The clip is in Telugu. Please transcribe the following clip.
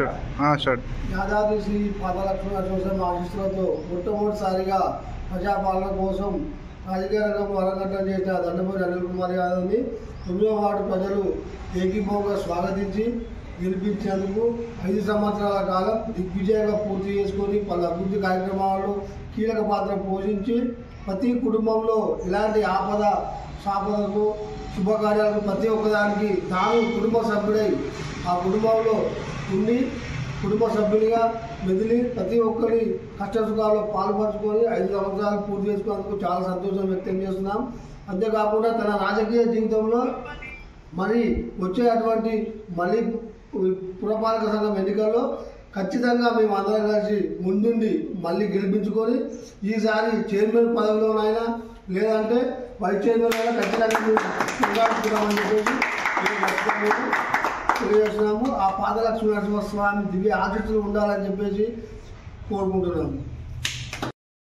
యాదాద్రి శ్రీ పాదలక్ష్మీ నరసింహస్వామి ఆశీస్సులతో మొట్టమొదటిసారిగా ప్రజాపాలన కోసం రాజకీయ రంగంలో అరంగేట్రం చేసిన దండమూరి అనిల్ కుమార్ యాదవ్ని 9వ వార్డు ప్రజలు ఏకీభవంగా స్వాగతించి గెలిపించేందుకు 5 సంవత్సరాల కాలం దిగ్విజయంగా పూర్తి చేసుకొని పలు అభివృద్ధి కార్యక్రమాల్లో కీలక పాత్ర పోషించి ప్రతి కుటుంబంలో ఇలాంటి ఆపద సాపదకు శుభకార్యాలకు ప్రతి ఒక్కదానికి తాను కుటుంబ సభ్యుడై ఆ కుటుంబంలో ఉండి కుటుంబ సభ్యునిగా మెదిలి ప్రతి ఒక్కరి కష్టసుఖాల్లో పాల్పంచుకొని 5 సంవత్సరాలు పూర్తి చేసుకున్నందుకు చాలా సంతోషం వ్యక్తం చేస్తున్నాం. అంతేకాకుండా తన రాజకీయ జీవితంలో మరి వచ్చేటువంటి మళ్ళీ పురపాలక సంఘం ఎన్నికల్లో ఖచ్చితంగా మేము అందరం కలిసి ముందుండి మళ్ళీ గెలిపించుకొని ఈసారి చైర్మన్ పదవిలోనైనా లేదంటే వైస్ చైర్మన్ అయినా ఖచ్చితంగా చెప్పేసి తెలియజేస్తున్నాము. ఆ పాదలక్ష్మీ నరసింహస్వామి దివ్య ఆశీస్సులు ఉండాలని చెప్పేసి కోరుకుంటున్నాము.